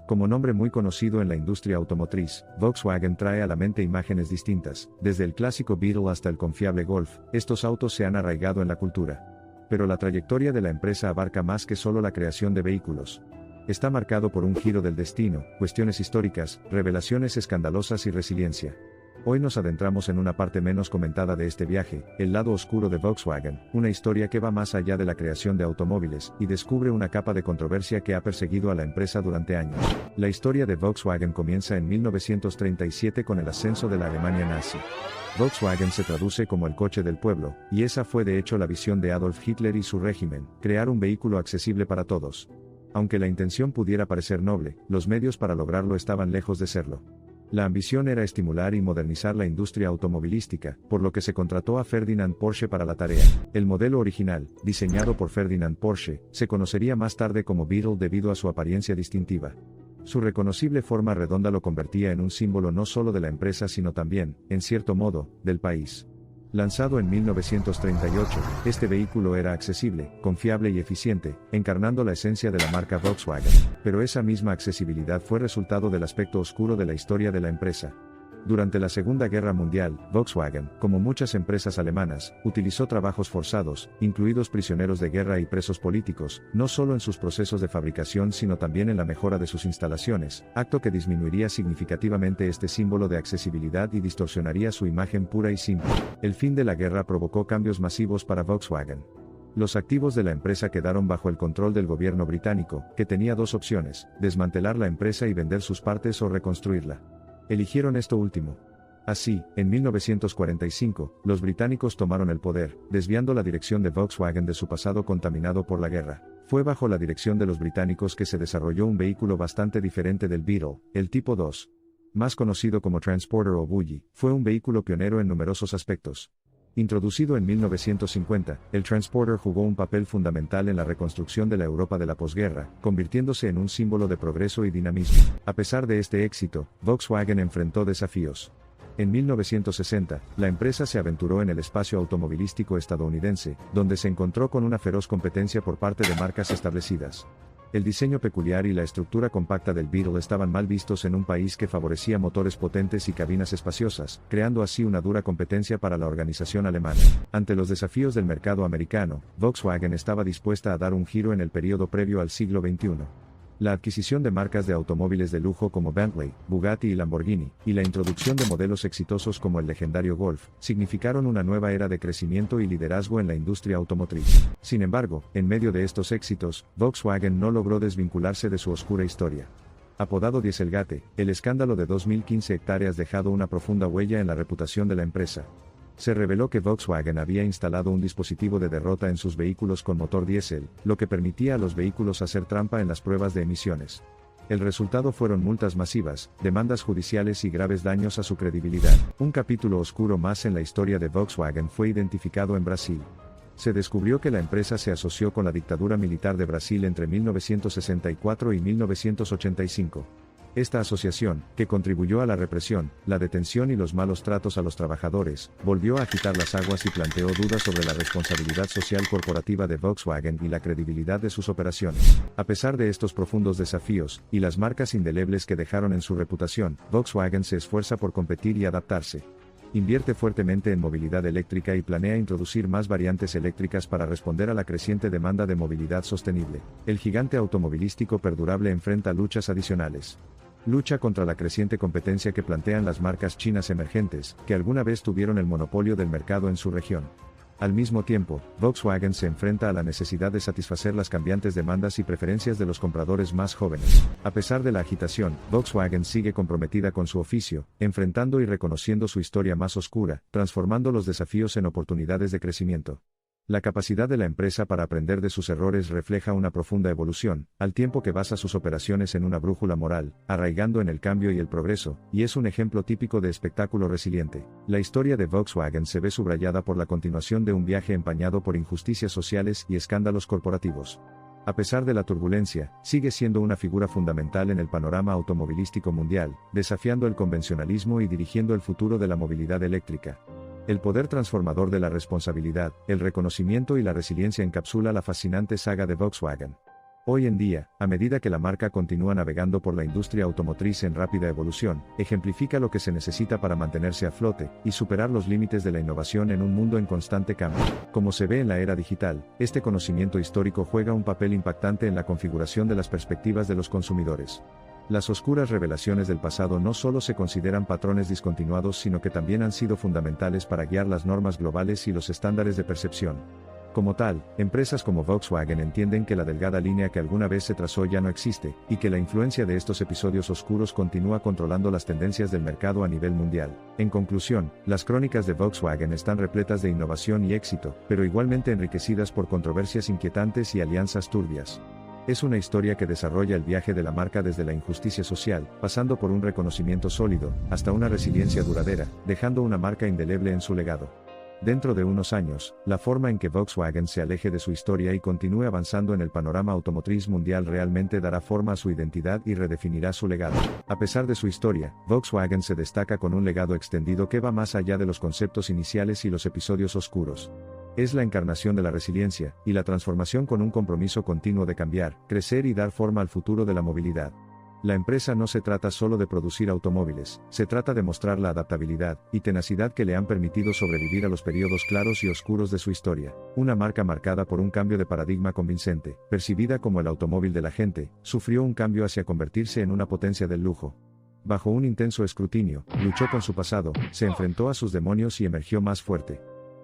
Como nombre muy conocido en la industria automotriz, Volkswagen trae a la mente imágenes distintas, desde el clásico Beetle hasta el confiable Golf. Estos autos se han arraigado en la cultura. Pero la trayectoria de la empresa abarca más que solo la creación de vehículos. Está marcado por un giro del destino, cuestiones históricas, revelaciones escandalosas y resiliencia. Hoy nos adentramos en una parte menos comentada de este viaje, el lado oscuro de Volkswagen, una historia que va más allá de la creación de automóviles, y descubre una capa de controversia que ha perseguido a la empresa durante años. La historia de Volkswagen comienza en 1937 con el ascenso de la Alemania nazi. Volkswagen se traduce como el coche del pueblo, y esa fue de hecho la visión de Adolf Hitler y su régimen, crear un vehículo accesible para todos. Aunque la intención pudiera parecer noble, los medios para lograrlo estaban lejos de serlo. La ambición era estimular y modernizar la industria automovilística, por lo que se contrató a Ferdinand Porsche para la tarea. El modelo original, diseñado por Ferdinand Porsche, se conocería más tarde como Beetle debido a su apariencia distintiva. Su reconocible forma redonda lo convertía en un símbolo no solo de la empresa sino también, en cierto modo, del país. Lanzado en 1938, este vehículo era accesible, confiable y eficiente, encarnando la esencia de la marca Volkswagen. Pero esa misma accesibilidad fue resultado del aspecto oscuro de la historia de la empresa. Durante la Segunda Guerra Mundial, Volkswagen, como muchas empresas alemanas, utilizó trabajos forzados, incluidos prisioneros de guerra y presos políticos, no solo en sus procesos de fabricación sino también en la mejora de sus instalaciones, acto que disminuiría significativamente este símbolo de accesibilidad y distorsionaría su imagen pura y simple. El fin de la guerra provocó cambios masivos para Volkswagen. Los activos de la empresa quedaron bajo el control del gobierno británico, que tenía dos opciones: desmantelar la empresa y vender sus partes o reconstruirla. Eligieron esto último. Así, en 1945, los británicos tomaron el poder, desviando la dirección de Volkswagen de su pasado contaminado por la guerra. Fue bajo la dirección de los británicos que se desarrolló un vehículo bastante diferente del Beetle, el Tipo 2. Más conocido como Transporter o Bully, fue un vehículo pionero en numerosos aspectos. Introducido en 1950, el Transporter jugó un papel fundamental en la reconstrucción de la Europa de la posguerra, convirtiéndose en un símbolo de progreso y dinamismo. A pesar de este éxito, Volkswagen enfrentó desafíos. En 1960, la empresa se aventuró en el espacio automovilístico estadounidense, donde se encontró con una feroz competencia por parte de marcas establecidas. El diseño peculiar y la estructura compacta del Beetle estaban mal vistos en un país que favorecía motores potentes y cabinas espaciosas, creando así una dura competencia para la organización alemana. Ante los desafíos del mercado americano, Volkswagen estaba dispuesta a dar un giro en el periodo previo al siglo XXI. La adquisición de marcas de automóviles de lujo como Bentley, Bugatti y Lamborghini, y la introducción de modelos exitosos como el legendario Golf, significaron una nueva era de crecimiento y liderazgo en la industria automotriz. Sin embargo, en medio de estos éxitos, Volkswagen no logró desvincularse de su oscura historia. Apodado Dieselgate, el escándalo de 2015 hectáreas dejado una profunda huella en la reputación de la empresa. Se reveló que Volkswagen había instalado un dispositivo de derrota en sus vehículos con motor diésel, lo que permitía a los vehículos hacer trampa en las pruebas de emisiones. El resultado fueron multas masivas, demandas judiciales y graves daños a su credibilidad. Un capítulo oscuro más en la historia de Volkswagen fue identificado en Brasil. Se descubrió que la empresa se asoció con la dictadura militar de Brasil entre 1964 y 1985. Esta asociación, que contribuyó a la represión, la detención y los malos tratos a los trabajadores, volvió a agitar las aguas y planteó dudas sobre la responsabilidad social corporativa de Volkswagen y la credibilidad de sus operaciones. A pesar de estos profundos desafíos, y las marcas indelebles que dejaron en su reputación, Volkswagen se esfuerza por competir y adaptarse. Invierte fuertemente en movilidad eléctrica y planea introducir más variantes eléctricas para responder a la creciente demanda de movilidad sostenible. El gigante automovilístico perdurable enfrenta luchas adicionales. Lucha contra la creciente competencia que plantean las marcas chinas emergentes, que alguna vez tuvieron el monopolio del mercado en su región. Al mismo tiempo, Volkswagen se enfrenta a la necesidad de satisfacer las cambiantes demandas y preferencias de los compradores más jóvenes. A pesar de la agitación, Volkswagen sigue comprometida con su oficio, enfrentando y reconociendo su historia más oscura, transformando los desafíos en oportunidades de crecimiento. La capacidad de la empresa para aprender de sus errores refleja una profunda evolución, al tiempo que basa sus operaciones en una brújula moral, arraigando en el cambio y el progreso, y es un ejemplo típico de espectáculo resiliente. La historia de Volkswagen se ve subrayada por la continuación de un viaje empañado por injusticias sociales y escándalos corporativos. A pesar de la turbulencia, sigue siendo una figura fundamental en el panorama automovilístico mundial, desafiando el convencionalismo y dirigiendo el futuro de la movilidad eléctrica. El poder transformador de la responsabilidad, el reconocimiento y la resiliencia encapsula la fascinante saga de Volkswagen. Hoy en día, a medida que la marca continúa navegando por la industria automotriz en rápida evolución, ejemplifica lo que se necesita para mantenerse a flote y superar los límites de la innovación en un mundo en constante cambio. Como se ve en la era digital, este conocimiento histórico juega un papel impactante en la configuración de las perspectivas de los consumidores. Las oscuras revelaciones del pasado no solo se consideran patrones discontinuados, sino que también han sido fundamentales para guiar las normas globales y los estándares de percepción. Como tal, empresas como Volkswagen entienden que la delgada línea que alguna vez se trazó ya no existe, y que la influencia de estos episodios oscuros continúa controlando las tendencias del mercado a nivel mundial. En conclusión, las crónicas de Volkswagen están repletas de innovación y éxito, pero igualmente enriquecidas por controversias inquietantes y alianzas turbias. Es una historia que desarrolla el viaje de la marca desde la injusticia social, pasando por un reconocimiento sólido, hasta una resiliencia duradera, dejando una marca indeleble en su legado. Dentro de unos años, la forma en que Volkswagen se aleje de su historia y continúe avanzando en el panorama automotriz mundial realmente dará forma a su identidad y redefinirá su legado. A pesar de su historia, Volkswagen se destaca con un legado extendido que va más allá de los conceptos iniciales y los episodios oscuros. Es la encarnación de la resiliencia y la transformación con un compromiso continuo de cambiar, crecer y dar forma al futuro de la movilidad. La empresa no se trata solo de producir automóviles, se trata de mostrar la adaptabilidad y tenacidad que le han permitido sobrevivir a los periodos claros y oscuros de su historia. Una marca marcada por un cambio de paradigma convincente, percibida como el automóvil de la gente, sufrió un cambio hacia convertirse en una potencia del lujo. Bajo un intenso escrutinio, luchó con su pasado, se enfrentó a sus demonios y emergió más fuerte.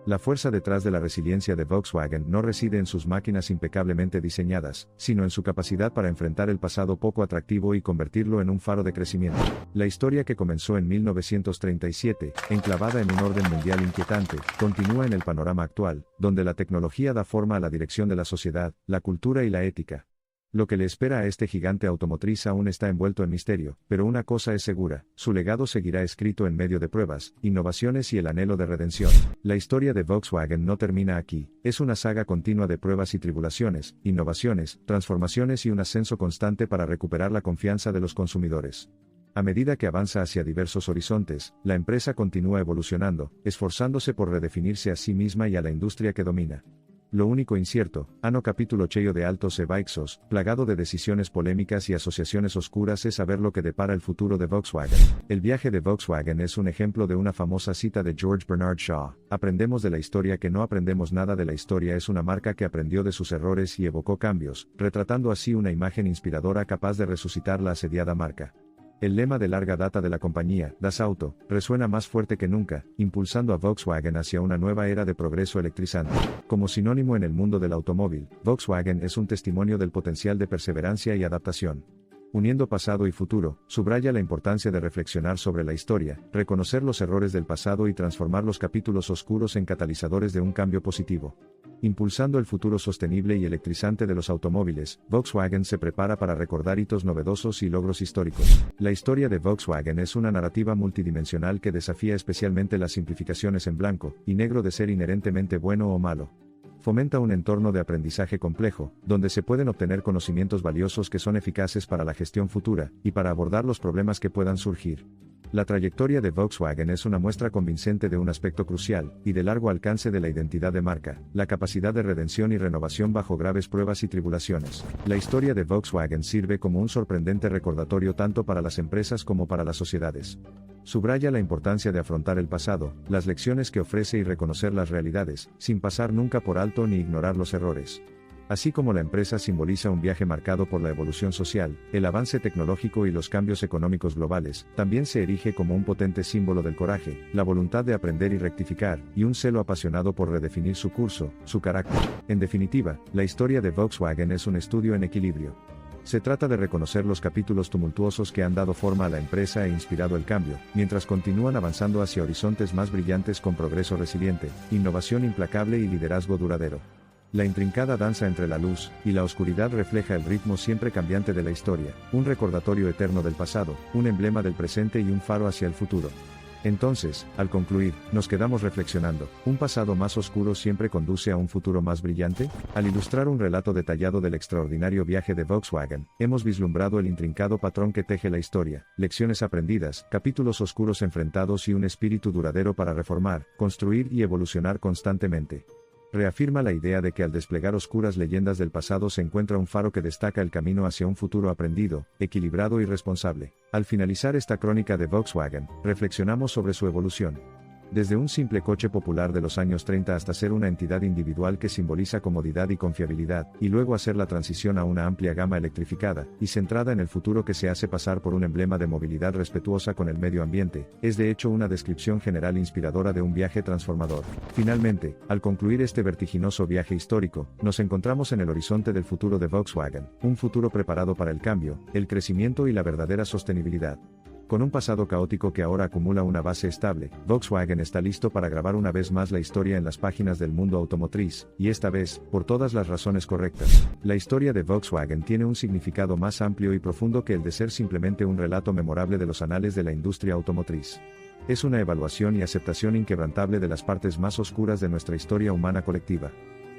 La fuerza detrás de la resiliencia de Volkswagen no reside en sus máquinas impecablemente diseñadas, sino en su capacidad para enfrentar el pasado poco atractivo y convertirlo en un faro de crecimiento. La historia que comenzó en 1937, enclavada en un orden mundial inquietante, continúa en el panorama actual, donde la tecnología da forma a la dirección de la sociedad, la cultura y la ética. Lo que le espera a este gigante automotriz aún está envuelto en misterio, pero una cosa es segura, su legado seguirá escrito en medio de pruebas, innovaciones y el anhelo de redención. La historia de Volkswagen no termina aquí, es una saga continua de pruebas y tribulaciones, innovaciones, transformaciones y un ascenso constante para recuperar la confianza de los consumidores. A medida que avanza hacia diversos horizontes, la empresa continúa evolucionando, esforzándose por redefinirse a sí misma y a la industria que domina. Lo único incierto, ano capítulo cheio de altos e baixos, plagado de decisiones polémicas y asociaciones oscuras, es saber lo que depara el futuro de Volkswagen. El viaje de Volkswagen es un ejemplo de una famosa cita de George Bernard Shaw: aprendemos de la historia que no aprendemos nada de la historia. Es una marca que aprendió de sus errores y evocó cambios, retratando así una imagen inspiradora capaz de resucitar la asediada marca. El lema de larga data de la compañía, Das Auto, resuena más fuerte que nunca, impulsando a Volkswagen hacia una nueva era de progreso electrizante. Como sinónimo en el mundo del automóvil, Volkswagen es un testimonio del potencial de perseverancia y adaptación. Uniendo pasado y futuro, subraya la importancia de reflexionar sobre la historia, reconocer los errores del pasado y transformar los capítulos oscuros en catalizadores de un cambio positivo. Impulsando el futuro sostenible y electrizante de los automóviles, Volkswagen se prepara para recordar hitos novedosos y logros históricos. La historia de Volkswagen es una narrativa multidimensional que desafía especialmente las simplificaciones en blanco y negro de ser inherentemente bueno o malo. Fomenta un entorno de aprendizaje complejo, donde se pueden obtener conocimientos valiosos que son eficaces para la gestión futura y para abordar los problemas que puedan surgir. La trayectoria de Volkswagen es una muestra convincente de un aspecto crucial y de largo alcance de la identidad de marca, la capacidad de redención y renovación bajo graves pruebas y tribulaciones. La historia de Volkswagen sirve como un sorprendente recordatorio tanto para las empresas como para las sociedades. Subraya la importancia de afrontar el pasado, las lecciones que ofrece y reconocer las realidades, sin pasar nunca por alto ni ignorar los errores. Así como la empresa simboliza un viaje marcado por la evolución social, el avance tecnológico y los cambios económicos globales, también se erige como un potente símbolo del coraje, la voluntad de aprender y rectificar, y un celo apasionado por redefinir su curso, su carácter. En definitiva, la historia de Volkswagen es un estudio en equilibrio. Se trata de reconocer los capítulos tumultuosos que han dado forma a la empresa e inspirado el cambio, mientras continúan avanzando hacia horizontes más brillantes con progreso resiliente, innovación implacable y liderazgo duradero. La intrincada danza entre la luz y la oscuridad refleja el ritmo siempre cambiante de la historia, un recordatorio eterno del pasado, un emblema del presente y un faro hacia el futuro. Entonces, al concluir, nos quedamos reflexionando, ¿un pasado más oscuro siempre conduce a un futuro más brillante? Al ilustrar un relato detallado del extraordinario viaje de Volkswagen, hemos vislumbrado el intrincado patrón que teje la historia, lecciones aprendidas, capítulos oscuros enfrentados y un espíritu duradero para reformar, construir y evolucionar constantemente. Reafirma la idea de que al desplegar oscuras leyendas del pasado se encuentra un faro que destaca el camino hacia un futuro aprendido, equilibrado y responsable. Al finalizar esta crónica de Volkswagen, reflexionamos sobre su evolución. Desde un simple coche popular de los años 30 hasta ser una entidad individual que simboliza comodidad y confiabilidad, y luego hacer la transición a una amplia gama electrificada, y centrada en el futuro que se hace pasar por un emblema de movilidad respetuosa con el medio ambiente, es de hecho una descripción general inspiradora de un viaje transformador. Finalmente, al concluir este vertiginoso viaje histórico, nos encontramos en el horizonte del futuro de Volkswagen, un futuro preparado para el cambio, el crecimiento y la verdadera sostenibilidad. Con un pasado caótico que ahora acumula una base estable, Volkswagen está listo para grabar una vez más la historia en las páginas del mundo automotriz, y esta vez, por todas las razones correctas. La historia de Volkswagen tiene un significado más amplio y profundo que el de ser simplemente un relato memorable de los anales de la industria automotriz. Es una evaluación y aceptación inquebrantable de las partes más oscuras de nuestra historia humana colectiva.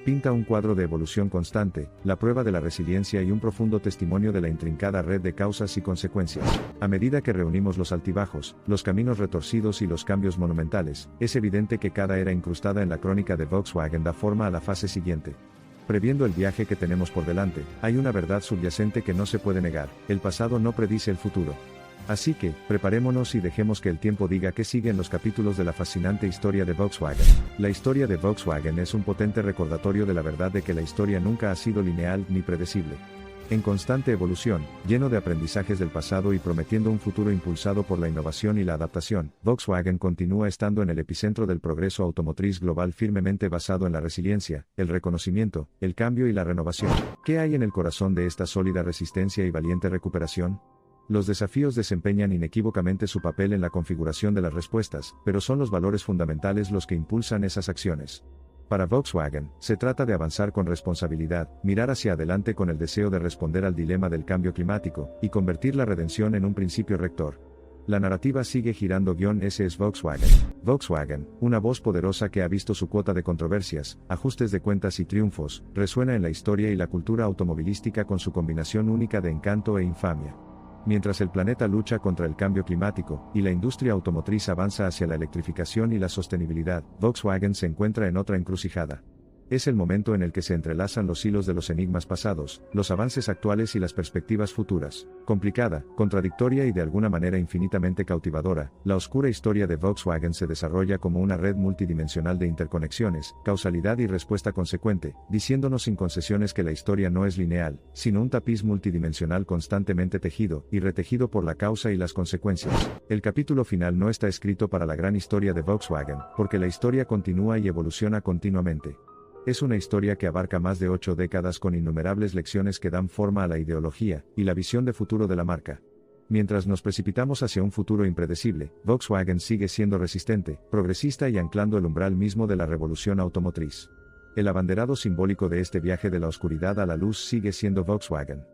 Pinta un cuadro de evolución constante, la prueba de la resiliencia y un profundo testimonio de la intrincada red de causas y consecuencias. A medida que reunimos los altibajos, los caminos retorcidos y los cambios monumentales, es evidente que cada era incrustada en la crónica de Volkswagen da forma a la fase siguiente. Previendo el viaje que tenemos por delante, hay una verdad subyacente que no se puede negar: el pasado no predice el futuro. Así que, preparémonos y dejemos que el tiempo diga qué sigue en los capítulos de la fascinante historia de Volkswagen. La historia de Volkswagen es un potente recordatorio de la verdad de que la historia nunca ha sido lineal ni predecible. En constante evolución, lleno de aprendizajes del pasado y prometiendo un futuro impulsado por la innovación y la adaptación, Volkswagen continúa estando en el epicentro del progreso automotriz global, firmemente basado en la resiliencia, el reconocimiento, el cambio y la renovación. ¿Qué hay en el corazón de esta sólida resistencia y valiente recuperación? Los desafíos desempeñan inequívocamente su papel en la configuración de las respuestas, pero son los valores fundamentales los que impulsan esas acciones. Para Volkswagen, se trata de avanzar con responsabilidad, mirar hacia adelante con el deseo de responder al dilema del cambio climático, y convertir la redención en un principio rector. La narrativa sigue girando. Ese es Volkswagen. Volkswagen, una voz poderosa que ha visto su cuota de controversias, ajustes de cuentas y triunfos, resuena en la historia y la cultura automovilística con su combinación única de encanto e infamia. Mientras el planeta lucha contra el cambio climático, y la industria automotriz avanza hacia la electrificación y la sostenibilidad, Volkswagen se encuentra en otra encrucijada. Es el momento en el que se entrelazan los hilos de los enigmas pasados, los avances actuales y las perspectivas futuras. Complicada, contradictoria y de alguna manera infinitamente cautivadora, la oscura historia de Volkswagen se desarrolla como una red multidimensional de interconexiones, causalidad y respuesta consecuente, diciéndonos sin concesiones que la historia no es lineal, sino un tapiz multidimensional constantemente tejido y retejido por la causa y las consecuencias. El capítulo final no está escrito para la gran historia de Volkswagen, porque la historia continúa y evoluciona continuamente. Es una historia que abarca más de 8 décadas con innumerables lecciones que dan forma a la ideología y la visión de futuro de la marca. Mientras nos precipitamos hacia un futuro impredecible, Volkswagen sigue siendo resistente, progresista y anclando el umbral mismo de la revolución automotriz. El abanderado simbólico de este viaje de la oscuridad a la luz sigue siendo Volkswagen.